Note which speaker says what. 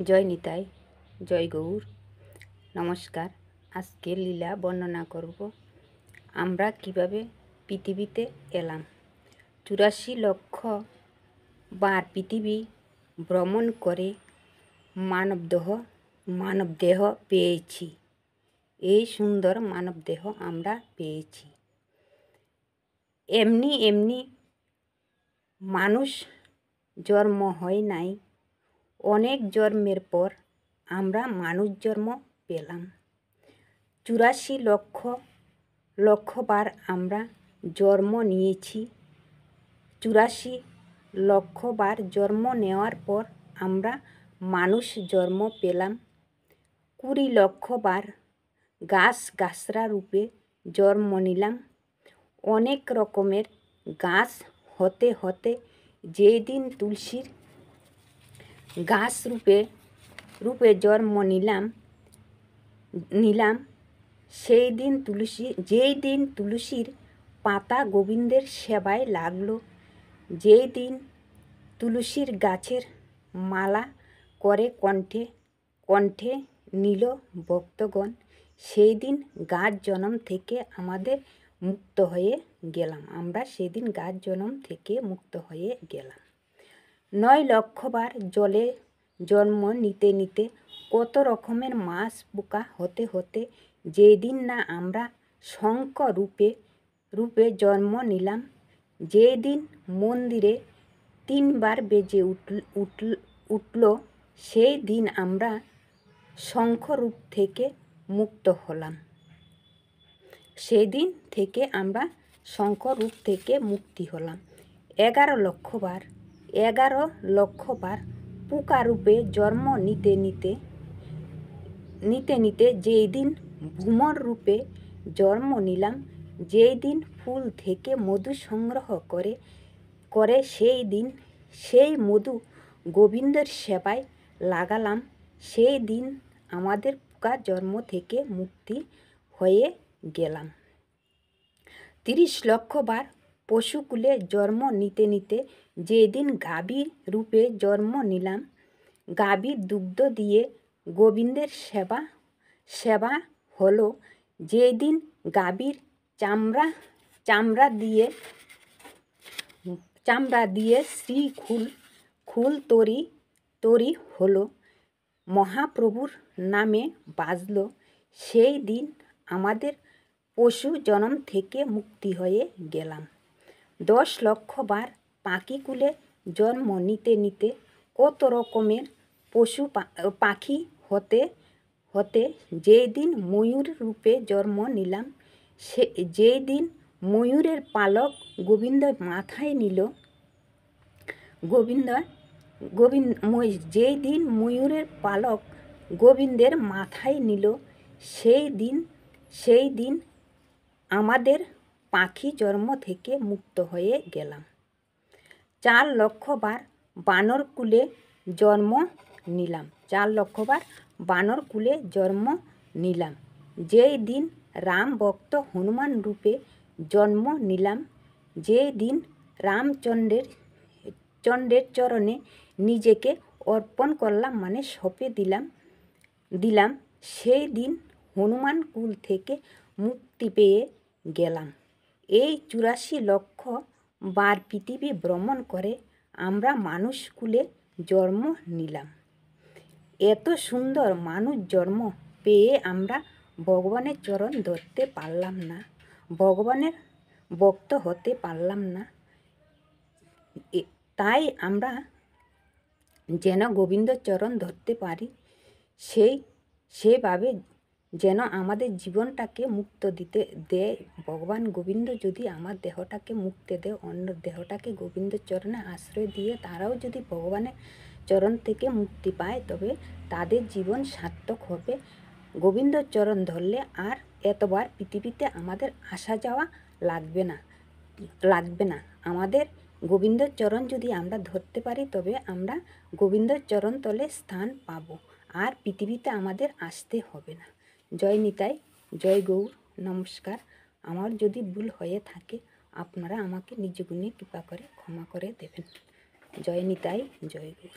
Speaker 1: জয় নিতাই, জয় গৌর। নমস্কার। আজকে লীলা বর্ণনা করব আমরা কিভাবে পৃথিবীতে এলাম। 84 লক্ষ বার পৃথিবী ভ্রমণ করে মানবদেহ পেয়েছি। এই সুন্দর মানবদেহ আমরা পেয়েছি। এমনি মানুষ জন্ম হয় নাই, অনেক জন্মের পর আমরা মানুষ জন্ম পেলাম। 84 লক্ষ বার আমরা জন্ম নিয়েছি। 84 লক্ষ বার জন্ম নেওয়ার পর আমরা মানুষ জন্ম পেলাম। 20 লক্ষ বার গাছরা রূপে জন্ম নিলাম। অনেক রকমের গাছ হতে হতে যেই দিন তুলসীর গাছ রূপে জন্ম নিলাম যেই দিন তুলসীর পাতা গোবিন্দের সেবায় লাগলো, যেই দিন তুলসীর গাছের মালা করে কণ্ঠে নিল ভক্তগণ, সেই দিন গাছ জন্ম থেকে আমাদের মুক্ত হয়ে গেলাম। আমরা সেদিন গাছ জন্ম থেকে মুক্ত হয়ে গেলাম। 9 লক্ষ বার জলে জন্ম নিতে কত রকমের মাছ পোকা হতে হতে যেই দিন না আমরা শঙ্খ রূপে জন্ম নিলাম, যেই দিন মন্দিরে 3 বার বেজে উঠল, সেই দিন আমরা শঙ্খ রূপ থেকে মুক্ত হলাম। সেই দিন থেকে আমরা শঙ্খ রূপ থেকে মুক্তি হলাম। 11 লক্ষ বার পোকা রূপে জন্ম নিতে যেই দিন ভ্রমর রূপে জন্ম নিলাম, যেই দিন ফুল থেকে মধু সংগ্রহ করে সেই মধু গোবিন্দের সেবায় লাগালাম, সেই দিন আমাদের পোকা জন্ম থেকে মুক্তি হয়ে গেলাম। 30 লক্ষ বার পশুকুলে জন্ম নিতে যেদিন গাভী রূপে জন্ম নিলাম, গাভীর দুগ্ধ দিয়ে গোবিন্দের সেবা হলো, যেদিন গাভীর চামড়া দিয়ে শ্রীখুল তৈরি হলো, মহাপ্রভুর নামে বাজলো, সেই দিন আমাদের পশু জন্ম থেকে মুক্তি হয়ে গেলাম। 10 লক্ষ বার পাখিকুলে জন্ম নিতে কত রকমের পাখি হতে যেই দিন ময়ূর রূপে জন্ম নিলাম, যেই দিন ময়ূরের পালক গোবিন্দ মাথায় নিল, যেই দিন ময়ূরের পালক গোবিন্দের মাথায় নিল, সেই দিন আমাদের পাখি জন্ম থেকে মুক্ত হয়ে গেলাম। 4 লক্ষ বার বানর কুলে জন্ম নিলাম। 4 লক্ষ বার বানর কুলে জন্ম নিলাম, যেই দিন রাম ভক্ত হনুমান রূপে জন্ম নিলাম, যেই দিন রামচন্দ্রের চরণে নিজেকে অর্পণ করলাম, মানে সঁপে দিলাম, সেই দিন হনুমান কুল থেকে মুক্তি পেয়ে গেলাম। এই 84 লক্ষ বার পৃথিবী ভ্রমণ করে আমরা মানুষ কুলে জন্ম নিলাম। এত সুন্দর মানুষ জন্ম পেয়ে আমরা ভগবানের চরণ ধরতে পারলাম না, ভগবানের ভক্ত হতে পারলাম না। তাই আমরা যেন গোবিন্দ চরণ ধরতে পারি, সেভাবে যেন আমাদের জীবনটাকে মুক্ত দেয় ভগবান গোবিন্দ। যদি আমার দেহটাকে মুক্তি দেয়, অন্য দেহটাকে গোবিন্দ চরণে আশ্রয় দিয়ে তারাও যদি ভগবানের চরণ থেকে মুক্তি পায়, তবে তাদের জীবন সার্থক হবে। গোবিন্দ চরণ ধরলে আর এতবার পৃথিবীতে আমাদের আসা যাওয়া লাগবে না। আমাদের গোবিন্দর চরণ যদি আমরা ধরতে পারি, তবে আমরা গোবিন্দর চরণ তলে স্থান পাব, আর পৃথিবীতে আমাদের আসতে হবে না। জয় নিতাই, জয় গৌর। নমস্কার। আমার যদি ভুল হয়ে থাকে আপনারা আমাকে নিজ গুণে কৃপা করে ক্ষমা করে দেবেন। জয় নিতাই, জয় গৌর।